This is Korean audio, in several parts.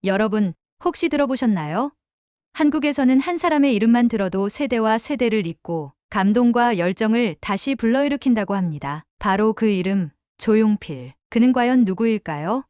여러분, 혹시 들어보셨나요? 한국에서는 한 사람의 이름만 들어도 세대와 세대를 잇고 감동과 열정을 다시 불러일으킨다고 합니다. 바로 그 이름, 조용필. 그는 과연 누구일까요?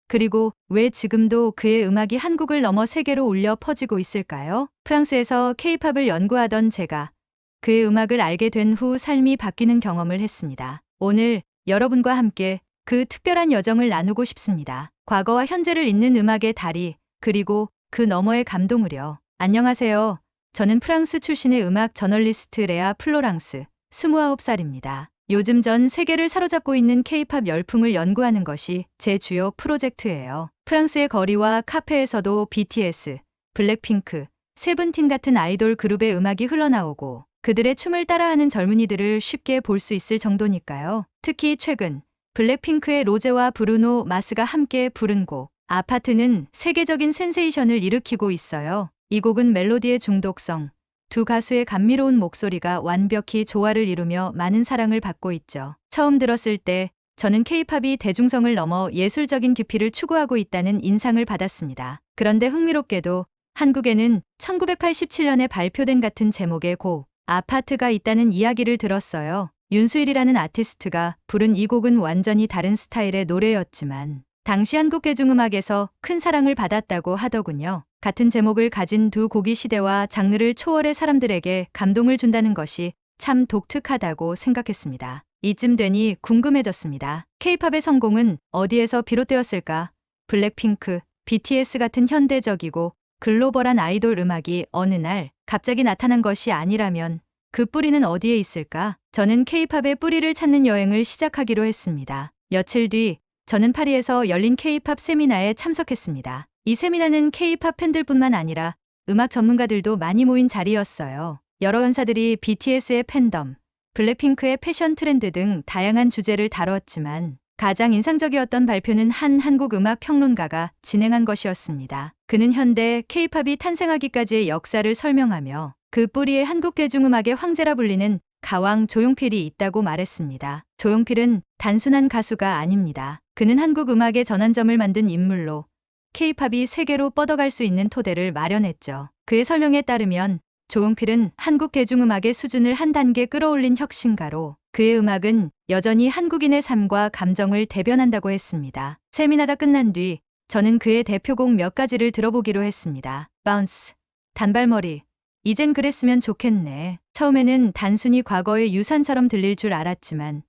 그리고 왜 지금도 그의 음악이 한국을 넘어 세계로 울려 퍼지고 있을까요? 프랑스에서 K-팝을 연구하던 제가 그의 음악을 알게 된 후 삶이 바뀌는 경험을 했습니다. 오늘 여러분과 함께 그 특별한 여정을 나누고 싶습니다. 과거와 현재를 잇는 음악의 다리, 그리고 그 너머의 감동을요. 안녕하세요. 저는 프랑스 출신의 음악 저널리스트 레아 플로랑스, 29살입니다. 요즘 전 세계를 사로잡고 있는 K-팝 열풍을 연구하는 것이 제 주요 프로젝트예요. 프랑스의 거리와 카페에서도 BTS, 블랙핑크, 세븐틴 같은 아이돌 그룹의 음악이 흘러나오고 그들의 춤을 따라하는 젊은이들을 쉽게 볼 수 있을 정도니까요. 특히 최근 블랙핑크의 로제와 브루노 마스가 함께 부른 곡 아파트는 세계적인 센세이션을 일으키고 있어요. 이 곡은 멜로디의 중독성, 두 가수의 감미로운 목소리가 완벽히 조화를 이루며 많은 사랑을 받고 있죠. 처음 들었을 때 저는 K-팝이 대중성을 넘어 예술적인 깊이를 추구하고 있다는 인상을 받았습니다. 그런데 흥미롭게도 한국에는 1987년에 발표된 같은 제목의 곡 아파트가 있다는 이야기를 들었어요. 윤수일이라는 아티스트가 부른 이 곡은 완전히 다른 스타일의 노래였지만 당시 한국 대중음악에서 큰 사랑을 받았다고 하더군요. 같은 제목을 가진 두 곡이 시대와 장르를 초월해 사람들에게 감동을 준다는 것이 참 독특하다고 생각했습니다. 이쯤 되니 궁금해졌습니다. K-팝의 성공은 어디에서 비롯되었을까? 블랙핑크, BTS 같은 현대적이고 글로벌한 아이돌 음악이 어느 날 갑자기 나타난 것이 아니라면 그 뿌리는 어디에 있을까? 저는 K-팝의 뿌리를 찾는 여행을 시작하기로 했습니다. 며칠 뒤 저는 파리에서 열린 K-팝 세미나에 참석했습니다. 이 세미나는 K-팝 팬들뿐만 아니라 음악 전문가들도 많이 모인 자리였어요. 여러 연사들이 BTS의 팬덤, 블랙핑크의 패션 트렌드 등 다양한 주제를 다루었지만 가장 인상적이었던 발표는 한 한국 음악 평론가가 진행한 것이었습니다. 그는 현대 K-팝이 탄생하기까지의 역사를 설명하며 그 뿌리에 한국 대중음악의 황제라 불리는 가왕 조용필이 있다고 말했습니다. 조용필은 단순한 가수가 아닙니다. 그는 한국 음악의 전환점을 만든 인물로 K-팝이 세계로 뻗어갈 수 있는 토대를 마련했죠. 그의 설명에 따르면 조용필은 한국 대중음악의 수준을 한 단계 끌어올린 혁신가로 그의 음악은 여전히 한국인의 삶과 감정을 대변한다고 했습니다. 세미나가 끝난 뒤 저는 그의 대표곡 몇 가지를 들어보기로 했습니다. 바운스, 단발머리, 이젠 그랬으면 좋겠네. 처음에는 단순히 과거의 유산처럼 들릴 줄 알았지만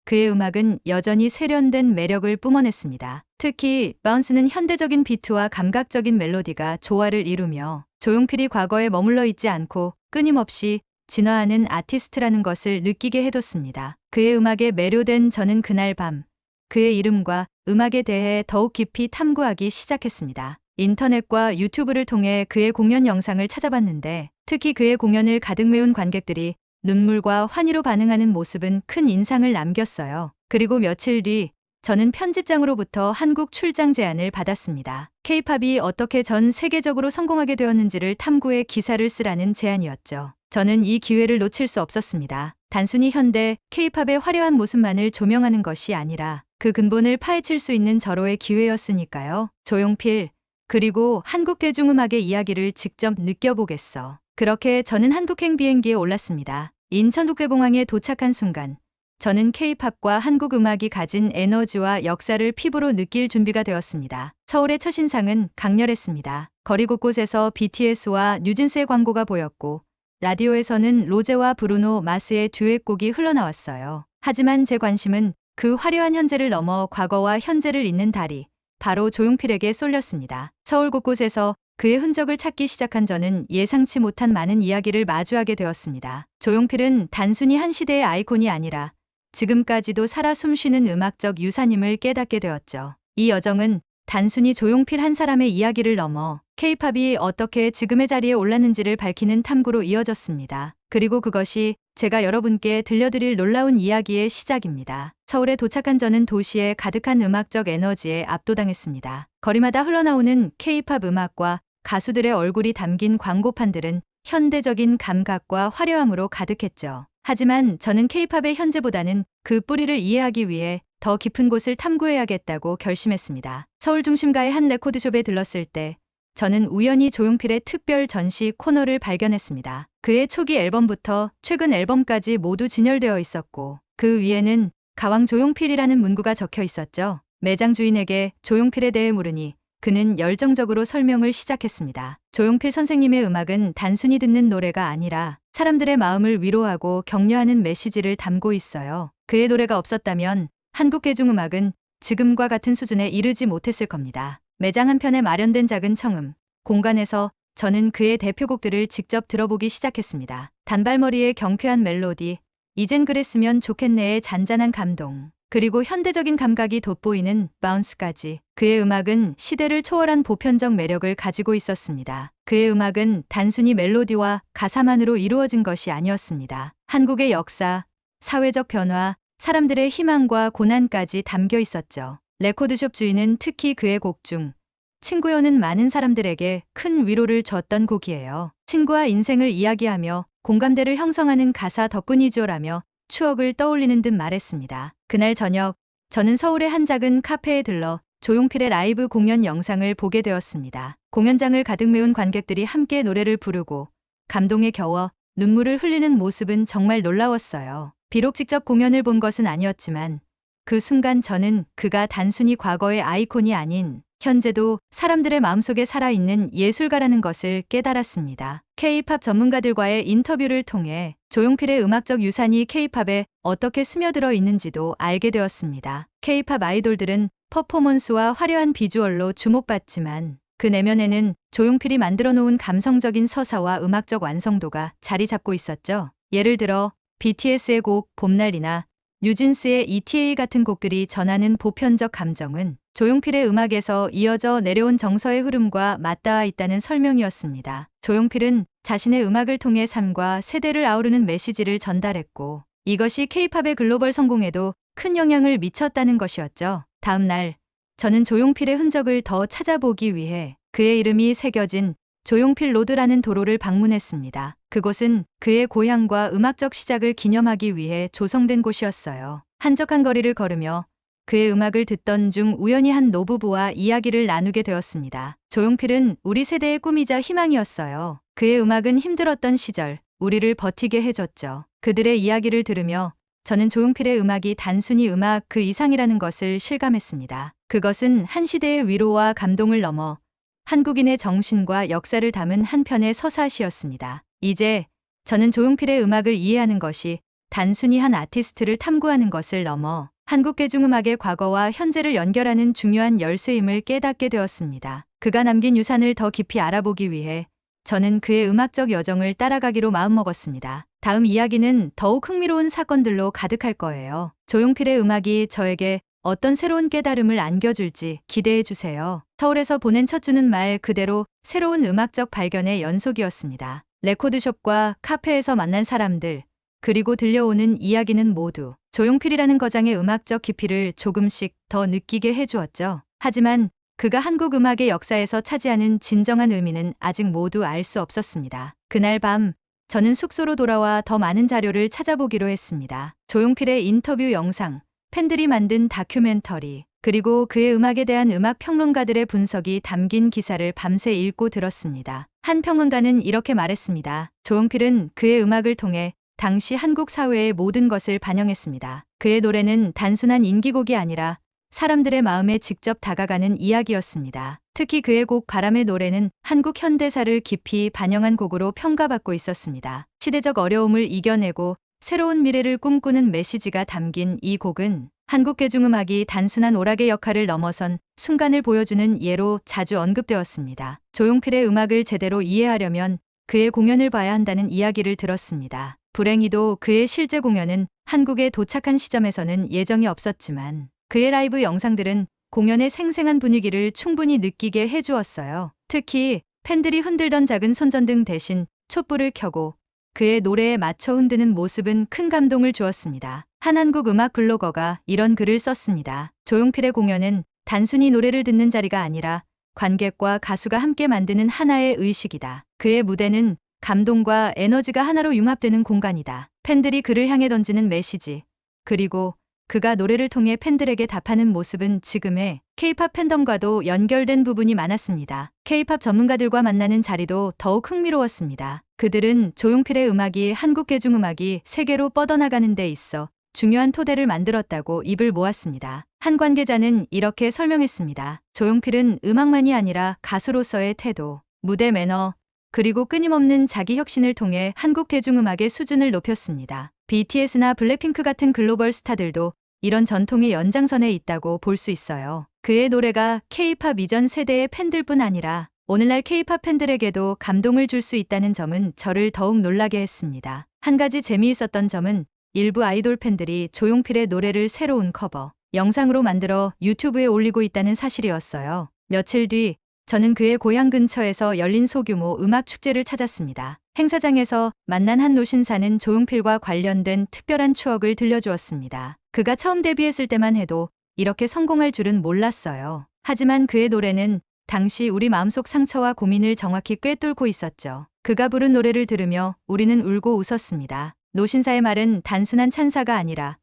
그의 음악은 여전히 세련된 매력을 뿜어냈습니다. 특히 바운스는 현대적인 비트와 감각적인 멜로디가 조화를 이루며 조용필이 과거에 머물러 있지 않고 끊임없이 진화하는 아티스트라는 것을 느끼게 해뒀습니다. 그의 음악에 매료된 저는 그날 밤 그의 이름과 음악에 대해 더욱 깊이 탐구하기 시작했습니다. 인터넷과 유튜브를 통해 그의 공연 영상을 찾아봤는데 특히 그의 공연을 가득 메운 관객들이 눈물과 환희로 반응하는 모습은 큰 인상을 남겼어요. 그리고 며칠 뒤 저는 편집장으로부터 한국 출장 제안을 받았습니다. K-팝이 어떻게 전 세계적으로 성공하게 되었는지를 탐구해 기사를 쓰라는 제안이었죠. 저는 이 기회를 놓칠 수 없었습니다. 단순히 현대 K-팝의 화려한 모습만을 조명하는 것이 아니라 그 근본을 파헤칠 수 있는 절호의 기회였으니까요. 조용필, 그리고 한국 대중음악의 이야기를 직접 느껴보겠어. 그렇게 저는 한국행 비행기에 올랐습니다. 인천 국제공항에 도착한 순간 저는 K-팝과 한국 음악이 가진 에너지와 역사를 피부로 느낄 준비가 되었습니다. 서울의 첫인상은 강렬했습니다. 거리 곳곳에서 BTS와 뉴진스의 광고가 보였고 라디오에서는 로제와 브루노 마스의 듀엣곡이 흘러나왔어요. 하지만 제 관심은 그 화려한 현재를 넘어 과거와 현재를 잇는 다리, 바로 조용필에게 쏠렸습니다. 서울 곳곳에서 그의 흔적을 찾기 시작한 저는 예상치 못한 많은 이야기를 마주하게 되었습니다. 조용필은 단순히 한 시대의 아이콘이 아니라 지금까지도 살아 숨쉬는 음악적 유산임을 깨닫게 되었죠. 이 여정은 단순히 조용필 한 사람의 이야기를 넘어 K-팝이 어떻게 지금의 자리에 올랐는지를 밝히는 탐구로 이어졌습니다. 그리고 그것이 제가 여러분께 들려드릴 놀라운 이야기의 시작입니다. 서울에 도착한 저는 도시의 가득한 음악적 에너지에 압도당했습니다. 거리마다 흘러나오는 K-팝 음악과 가수들의 얼굴이 담긴 광고판들은 현대적인 감각과 화려함으로 가득했죠. 하지만 저는 K-팝의 현재보다는 그 뿌리를 이해하기 위해 더 깊은 곳을 탐구해야겠다고 결심했습니다. 서울 중심가의 한 레코드숍에 들렀을 때 저는 우연히 조용필의 특별 전시 코너를 발견했습니다. 그의 초기 앨범부터 최근 앨범까지 모두 진열되어 있었고 그 위에는 가왕 조용필이라는 문구가 적혀 있었죠. 매장 주인에게 조용필에 대해 물으니 그는 열정적으로 설명을 시작했습니다. 조용필 선생님의 음악은 단순히 듣는 노래가 아니라 사람들의 마음을 위로하고 격려하는 메시지를 담고 있어요. 그의 노래가 없었다면 한국 대중음악은 지금과 같은 수준에 이르지 못했을 겁니다. 매장 한편에 마련된 작은 청음 공간에서 저는 그의 대표곡들을 직접 들어보기 시작했습니다. 단발머리의 경쾌한 멜로디, 이젠 그랬으면 좋겠네의 잔잔한 감동, 그리고 현대적인 감각이 돋보이는 바운스까지. 그의 음악은 시대를 초월한 보편적 매력을 가지고 있었습니다. 그의 음악은 단순히 멜로디와 가사만으로 이루어진 것이 아니었습니다. 한국의 역사, 사회적 변화, 사람들의 희망과 고난까지 담겨 있었죠. 레코드숍 주인은 특히 그의 곡 중 친구여는 많은 사람들에게 큰 위로를 줬던 곡이에요. 친구와 인생을 이야기하며 공감대를 형성하는 가사 덕분이죠라며 추억을 떠올리는 듯 말했습니다. 그날 저녁 저는 서울의 한 작은 카페에 들러 조용필의 라이브 공연 영상을 보게 되었습니다. 공연장을 가득 메운 관객들이 함께 노래를 부르고 감동에 겨워 눈물을 흘리는 모습은 정말 놀라웠어요. 비록 직접 공연을 본 것은 아니었지만 그 순간 저는 그가 단순히 과거의 아이콘이 아닌 현재도 사람들의 마음속에 살아있는 예술가라는 것을 깨달았습니다. K-팝 전문가들과의 인터뷰를 통해 조용필의 음악적 유산이 K-팝에 어떻게 스며들어 있는지도 알게 되었습니다. K-팝 아이돌들은 퍼포먼스와 화려한 비주얼로 주목받지만 그 내면에는 조용필이 만들어 놓은 감성적인 서사와 음악적 완성도가 자리 잡고 있었죠. 예를 들어 BTS의 곡 봄날이나 뉴진스의 ETA 같은 곡들이 전하는 보편적 감정은 조용필의 음악에서 이어져 내려온 정서의 흐름과 맞닿아 있다는 설명이었습니다. 조용필은 자신의 음악을 통해 삶과 세대를 아우르는 메시지를 전달했고 이것이 K-팝의 글로벌 성공에도 큰 영향을 미쳤다는 것이었죠. 다음 날 저는 조용필의 흔적을 더 찾아보기 위해 그의 이름이 새겨진 조용필 로드라는 도로를 방문했습니다. 그곳은 그의 고향과 음악적 시작을 기념하기 위해 조성된 곳이었어요. 한적한 거리를 걸으며 그의 음악을 듣던 중 우연히 한 노부부와 이야기를 나누게 되었습니다. 조용필은 우리 세대의 꿈이자 희망이었어요. 그의 음악은 힘들었던 시절 우리를 버티게 해줬죠. 그들의 이야기를 들으며 저는 조용필의 음악이 단순히 음악 그 이상이라는 것을 실감했습니다. 그것은 한 시대의 위로와 감동을 넘어 한국인의 정신과 역사를 담은 한 편의 서사시였습니다. 이제 저는 조용필의 음악을 이해하는 것이 단순히 한 아티스트를 탐구하는 것을 넘어 한국 대중음악의 과거와 현재를 연결하는 중요한 열쇠임을 깨닫게 되었습니다. 그가 남긴 유산을 더 깊이 알아보기 위해 저는 그의 음악적 여정을 따라가기로 마음먹었습니다. 다음 이야기는 더욱 흥미로운 사건들로 가득할 거예요. 조용필의 음악이 저에게 어떤 새로운 깨달음을 안겨줄지 기대해주세요. 서울에서 보낸 첫 주는 말 그대로 새로운 음악적 발견의 연속이었습니다. 레코드숍과 카페에서 만난 사람들, 그리고 들려오는 이야기는 모두 조용필이라는 거장의 음악적 깊이를 조금씩 더 느끼게 해주었죠. 하지만 그가 한국 음악의 역사에서 차지하는 진정한 의미는 아직 모두 알 수 없었습니다. 그날 밤 저는 숙소로 돌아와 더 많은 자료를 찾아보기로 했습니다. 조용필의 인터뷰 영상, 팬들이 만든 다큐멘터리, 그리고 그의 음악에 대한 음악 평론가들의 분석이 담긴 기사를 밤새 읽고 들었습니다. 한 평론가는 이렇게 말했습니다. 조용필은 그의 음악을 통해 당시 한국 사회의 모든 것을 반영했습니다. 그의 노래는 단순한 인기곡이 아니라 사람들의 마음에 직접 다가가는 이야기였습니다. 특히 그의 곡 바람의 노래는 한국 현대사를 깊이 반영한 곡으로 평가받고 있었습니다. 시대적 어려움을 이겨내고 새로운 미래를 꿈꾸는 메시지가 담긴 이 곡은 한국 대중음악이 단순한 오락의 역할을 넘어선 순간을 보여주는 예로 자주 언급되었습니다. 조용필의 음악을 제대로 이해하려면 그의 공연을 봐야 한다는 이야기를 들었습니다. 불행히도 그의 실제 공연은 한국에 도착한 시점에서는 예정이 없었지만 그의 라이브 영상들은 공연의 생생한 분위기를 충분히 느끼게 해주었어요. 특히 팬들이 흔들던 작은 손전등 대신 촛불을 켜고 그의 노래에 맞춰 흔드는 모습은 큰 감동을 주었습니다. 한 한국 음악 블로거가 이런 글을 썼습니다. 조용필의 공연은 단순히 노래를 듣는 자리가 아니라 관객과 가수가 함께 만드는 하나의 의식이다. 그의 무대는 감동과 에너지가 하나로 융합되는 공간이다. 팬들이 그를 향해 던지는 메시지, 그리고 그가 노래를 통해 팬들에게 답하는 모습은 지금의 K-팝 팬덤과도 연결된 부분이 많았습니다. K-팝 전문가들과 만나는 자리도 더욱 흥미로웠습니다. 그들은 조용필의 음악이 한국 대중음악이 세계로 뻗어나가는 데 있어 중요한 토대를 만들었다고 입을 모았습니다. 한 관계자는 이렇게 설명했습니다. 조용필은 음악만이 아니라 가수로서의 태도, 무대 매너, 그리고 끊임없는 자기 혁신을 통해 한국 대중음악의 수준을 높였습니다. BTS나 블랙핑크 같은 글로벌 스타들도 이런 전통의 연장선에 있다고 볼 수 있어요. 그의 노래가 K-팝 이전 세대의 팬들뿐 아니라 오늘날 K-팝 팬들에게도 감동을 줄 수 있다는 점은 저를 더욱 놀라게 했습니다. 한 가지 재미있었던 점은 일부 아이돌 팬들이 조용필의 노래를 새로운 커버 영상으로 만들어 유튜브에 올리고 있다는 사실이었어요. 며칠 뒤 저는 그의 고향 근처에서 열린 소규모 음악 축제를 찾았습니다. 행사장에서 만난 한 노신사는 조용필과 관련된 특별한 추억을 들려주었습니다. 그가 처음 데뷔했을 때만 해도 이렇게 성공할 줄은 몰랐어요. 하지만 그의 노래는 당시 우리 마음속 상처와 고민을 정확히 꿰뚫고 있었죠. 그가 부른 노래를 들으며 우리는 울고 웃었습니다. 노신사의 말은 단순한 찬사가 아니라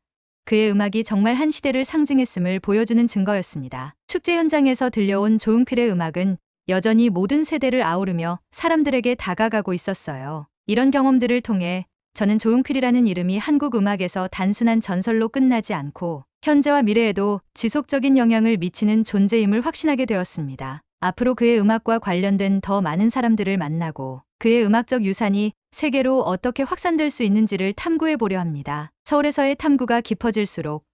그의 음악이 정말 한 시대를 상징했음을 보여주는 증거였습니다. 축제 현장에서 들려온 조용필의 음악은 여전히 모든 세대를 아우르며 사람들에게 다가가고 있었어요. 이런 경험들을 통해 저는 조용필이라는 이름이 한국 음악에서 단순한 전설로 끝나지 않고 현재와 미래에도 지속적인 영향을 미치는 존재임을 확신하게 되었습니다. 앞으로 그의 음악과 관련된 더 많은 사람들을 만나고 그의 음악적 유산이 세계로 어떻게 확산될 수 있는지를 탐구해 보려 합니다. 서울에서의 탐구가 깊어질수록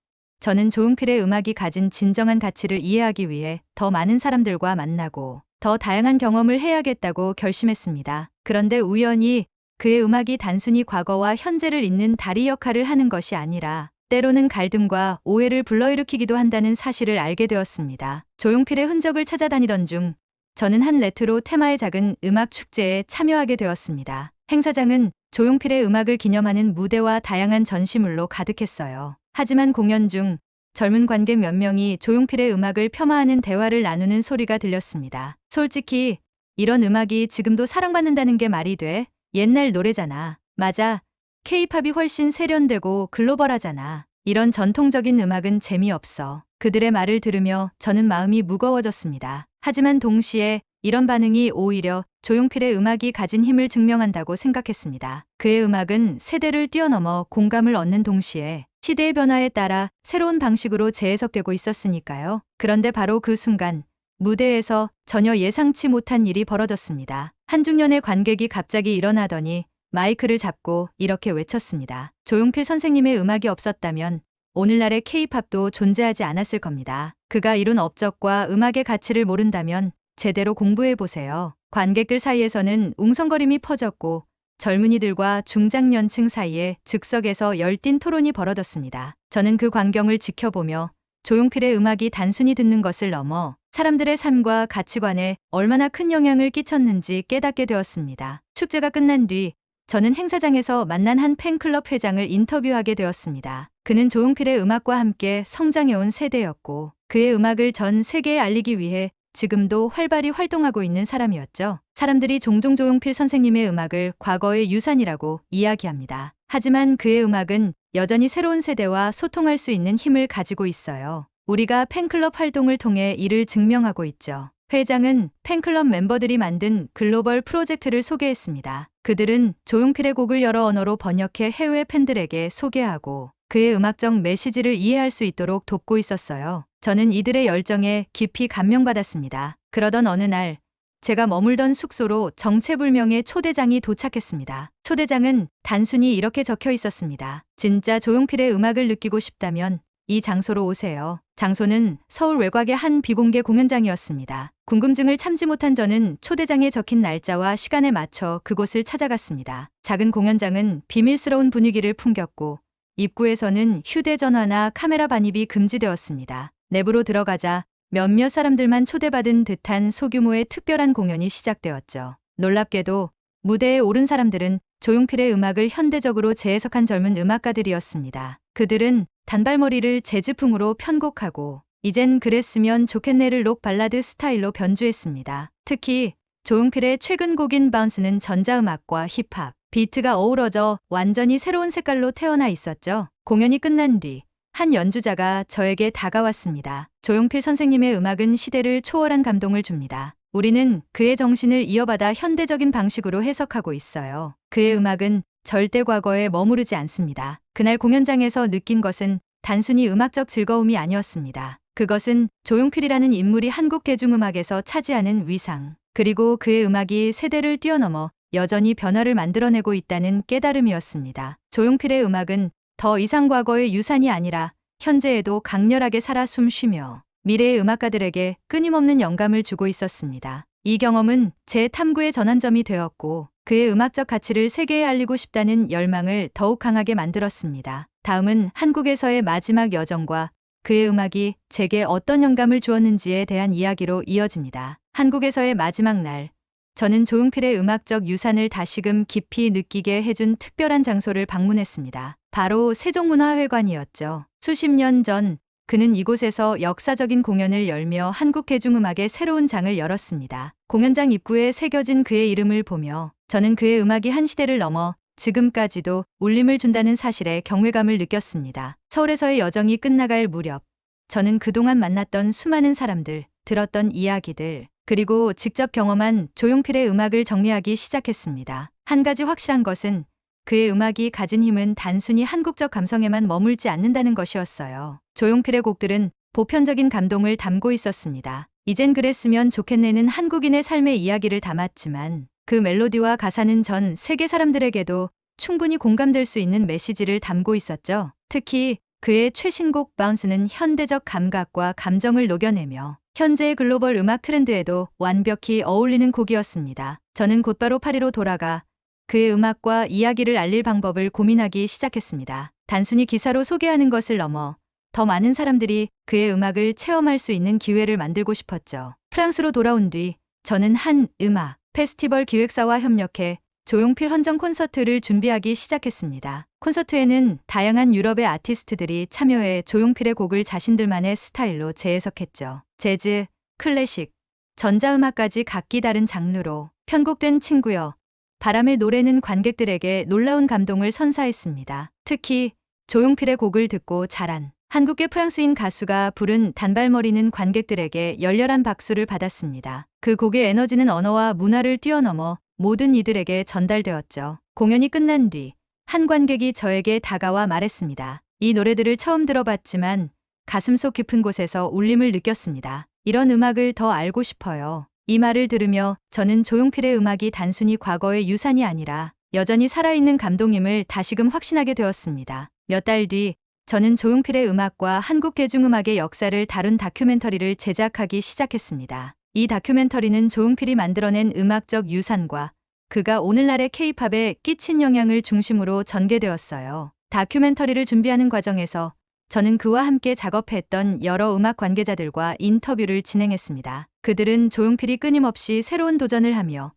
저는 조용필의 음악이 가진 진정한 가치를 이해하기 위해 더 많은 사람들과 만나고 더 다양한 경험을 해야겠다고 결심했습니다. 그런데 우연히 그의 음악이 단순히 과거와 현재를 잇는 다리 역할을 하는 것이 아니라 때로는 갈등과 오해를 불러일으키기도 한다는 사실을 알게 되었습니다. 조용필의 흔적을 찾아다니던 중 저는 한 레트로 테마의 작은 음악 축제에 참여하게 되었습니다. 행사장은 조용필의 음악을 기념하는 무대와 다양한 전시물로 가득했어요. 하지만 공연 중 젊은 관객 몇 명이 조용필의 음악을 폄하하는 대화를 나누는 소리가 들렸습니다. 솔직히 이런 음악이 지금도 사랑받는다는 게 말이 돼? 옛날 노래잖아. 맞아. K-팝이 훨씬 세련되고 글로벌하잖아. 이런 전통적인 음악은 재미없어. 그들의 말을 들으며 저는 마음이 무거워졌습니다. 하지만 동시에 이런 반응이 오히려 조용필의 음악이 가진 힘을 증명한다고 생각했습니다. 그의 음악은 세대를 뛰어넘어 공감을 얻는 동시에 시대의 변화에 따라 새로운 방식으로 재해석되고 있었으니까요. 그런데 바로 그 순간 무대에서 전혀 예상치 못한 일이 벌어졌습니다. 한중년의 관객이 갑자기 일어나더니 마이크를 잡고 이렇게 외쳤습니다. 조용필 선생님의 음악이 없었다면 오늘날의 K-팝도 존재하지 않았을 겁니다. 그가 이룬 업적과 음악의 가치를 모른다면 제대로 공부해보세요. 관객들 사이에서는 웅성거림이 퍼졌고 젊은이들과 중장년층 사이에 즉석에서 열띤 토론이 벌어졌습니다. 저는 그 광경을 지켜보며 조용필의 음악이 단순히 듣는 것을 넘어 사람들의 삶과 가치관에 얼마나 큰 영향을 끼쳤는지 깨닫게 되었습니다. 축제가 끝난 뒤 저는 행사장에서 만난 한 팬클럽 회장을 인터뷰하게 되었습니다. 그는 조용필의 음악과 함께 성장해온 세대였고 그의 음악을 전 세계에 알리기 위해 지금도 활발히 활동하고 있는 사람이었죠. 사람들이 종종 조용필 선생님의 음악을 과거의 유산이라고 이야기합니다. 하지만 그의 음악은 여전히 새로운 세대와 소통할 수 있는 힘을 가지고 있어요. 우리가 팬클럽 활동을 통해 이를 증명하고 있죠. 회장은 팬클럽 멤버들이 만든 글로벌 프로젝트를 소개했습니다. 그들은 조용필의 곡을 여러 언어로 번역해 해외 팬들에게 소개하고 그의 음악적 메시지를 이해할 수 있도록 돕고 있었어요. 저는 이들의 열정에 깊이 감명받았습니다. 그러던 어느 날 제가 머물던 숙소로 정체불명의 초대장이 도착했습니다. 초대장은 단순히 이렇게 적혀 있었습니다. 진짜 조용필의 음악을 느끼고 싶다면 이 장소로 오세요. 장소는 서울 외곽의 한 비공개 공연장이었습니다. 궁금증을 참지 못한 저는 초대장에 적힌 날짜와 시간에 맞춰 그곳을 찾아갔습니다. 작은 공연장은 비밀스러운 분위기를 풍겼고 입구에서는 휴대전화나 카메라 반입이 금지되었습니다. 내부로 들어가자 몇몇 사람들만 초대받은 듯한 소규모의 특별한 공연이 시작되었죠. 놀랍게도 무대에 오른 사람들은 조용필의 음악을 현대적으로 재해석한 젊은 음악가들이었습니다. 그들은 단발머리를 재즈풍으로 편곡하고 이젠 그랬으면 좋겠네를 록 발라드 스타일로 변주했습니다. 특히 조용필의 최근 곡인 바운스는 전자음악과 힙합, 비트가 어우러져 완전히 새로운 색깔로 태어나 있었죠. 공연이 끝난 뒤 한 연주자가 저에게 다가왔습니다. 조용필 선생님의 음악은 시대를 초월한 감동을 줍니다. 우리는 그의 정신을 이어받아 현대적인 방식으로 해석하고 있어요. 그의 음악은 절대 과거에 머무르지 않습니다. 그날 공연장에서 느낀 것은 단순히 음악적 즐거움이 아니었습니다. 그것은 조용필이라는 인물이 한국 대중음악에서 차지하는 위상, 그리고 그의 음악이 세대를 뛰어넘어 여전히 변화를 만들어내고 있다는 깨달음이었습니다. 조용필의 음악은 더 이상 과거의 유산이 아니라 현재에도 강렬하게 살아 숨쉬며 미래의 음악가들에게 끊임없는 영감을 주고 있었습니다. 이 경험은 제 탐구의 전환점이 되었고 그의 음악적 가치를 세계에 알리고 싶다는 열망을 더욱 강하게 만들었습니다. 다음은 한국에서의 마지막 여정과 그의 음악이 제게 어떤 영감을 주었는지에 대한 이야기로 이어집니다. 한국에서의 마지막 날, 저는 조용필의 음악적 유산을 다시금 깊이 느끼게 해준 특별한 장소를 방문했습니다. 바로 세종문화회관이었죠. 수십 년 전 그는 이곳에서 역사적인 공연을 열며 한국 대중음악의 새로운 장을 열었습니다. 공연장 입구에 새겨진 그의 이름을 보며 저는 그의 음악이 한 시대를 넘어 지금까지도 울림을 준다는 사실에 경외감을 느꼈습니다. 서울에서의 여정이 끝나갈 무렵, 저는 그동안 만났던 수많은 사람들, 들었던 이야기들, 그리고 직접 경험한 조용필의 음악을 정리하기 시작했습니다. 한 가지 확실한 것은 그의 음악이 가진 힘은 단순히 한국적 감성에만 머물지 않는다는 것이었어요. 조용필의 곡들은 보편적인 감동을 담고 있었습니다. 이젠 그랬으면 좋겠네는 한국인의 삶의 이야기를 담았지만 그 멜로디와 가사는 전 세계 사람들에게도 충분히 공감될 수 있는 메시지를 담고 있었죠. 특히 그의 최신곡 바운스는 현대적 감각과 감정을 녹여내며 현재의 글로벌 음악 트렌드에도 완벽히 어울리는 곡이었습니다. 저는 곧바로 파리로 돌아가 그의 음악과 이야기를 알릴 방법을 고민하기 시작했습니다. 단순히 기사로 소개하는 것을 넘어 더 많은 사람들이 그의 음악을 체험할 수 있는 기회를 만들고 싶었죠. 프랑스로 돌아온 뒤 저는 한 음악 페스티벌 기획사와 협력해 조용필 헌정 콘서트를 준비하기 시작했습니다. 콘서트에는 다양한 유럽의 아티스트들이 참여해 조용필의 곡을 자신들만의 스타일로 재해석했죠. 재즈, 클래식, 전자음악까지 각기 다른 장르로 편곡된 친구여, 바람의 노래는 관객들에게 놀라운 감동을 선사했습니다. 특히 조용필의 곡을 듣고 자란 한국계 프랑스인 가수가 부른 단발머리는 관객들에게 열렬한 박수를 받았습니다. 그 곡의 에너지는 언어와 문화를 뛰어넘어 모든 이들에게 전달되었죠. 공연이 끝난 뒤 한 관객이 저에게 다가와 말했습니다. 이 노래들을 처음 들어봤지만 가슴속 깊은 곳에서 울림을 느꼈습니다. 이런 음악을 더 알고 싶어요. 이 말을 들으며 저는 조용필의 음악이 단순히 과거의 유산이 아니라 여전히 살아있는 감동임을 다시금 확신하게 되었습니다. 몇 달 뒤 저는 조용필의 음악과 한국 대중음악의 역사를 다룬 다큐멘터리를 제작하기 시작했습니다. 이 다큐멘터리는 조용필이 만들어낸 음악적 유산과 그가 오늘날의 K-팝에 끼친 영향을 중심으로 전개되었어요. 다큐멘터리를 준비하는 과정에서 저는 그와 함께 작업했던 여러 음악 관계자들과 인터뷰를 진행했습니다. 그들은 조용필이 끊임없이 새로운 도전을 하며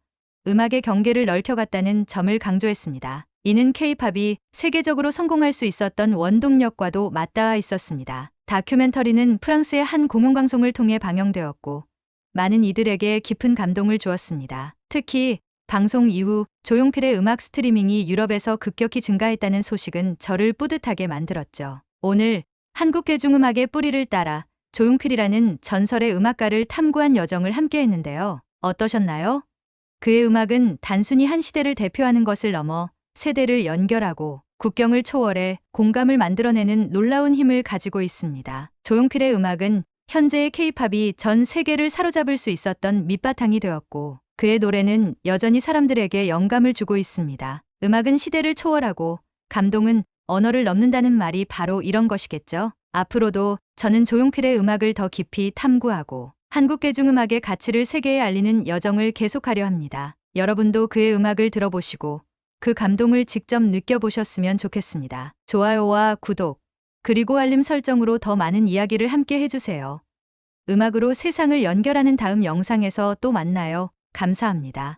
음악의 경계를 넓혀갔다는 점을 강조했습니다. 이는 K-팝이 세계적으로 성공할 수 있었던 원동력과도 맞닿아 있었습니다. 다큐멘터리는 프랑스의 한 공영방송을 통해 방영되었고 많은 이들에게 깊은 감동을 주었습니다. 특히 방송 이후 조용필의 음악 스트리밍이 유럽에서 급격히 증가했다는 소식은 저를 뿌듯하게 만들었죠. 오늘 한국 대중음악의 뿌리를 따라 조용필이라는 전설의 음악가를 탐구한 여정을 함께 했는데요. 어떠셨나요? 그의 음악은 단순히 한 시대를 대표하는 것을 넘어 세대를 연결하고 국경을 초월해 공감을 만들어내는 놀라운 힘을 가지고 있습니다. 조용필의 음악은 현재의 K-팝이 전 세계를 사로잡을 수 있었던 밑바탕이 되었고 그의 노래는 여전히 사람들에게 영감을 주고 있습니다. 음악은 시대를 초월하고 감동은 언어를 넘는다는 말이 바로 이런 것이겠죠. 앞으로도 저는 조용필의 음악을 더 깊이 탐구하고 한국 대중음악의 가치를 세계에 알리는 여정을 계속하려 합니다. 여러분도 그의 음악을 들어보시고 그 감동을 직접 느껴보셨으면 좋겠습니다. 좋아요와 구독, 그리고 알림 설정으로 더 많은 이야기를 함께 해주세요. 음악으로 세상을 연결하는 다음 영상에서 또 만나요. 감사합니다.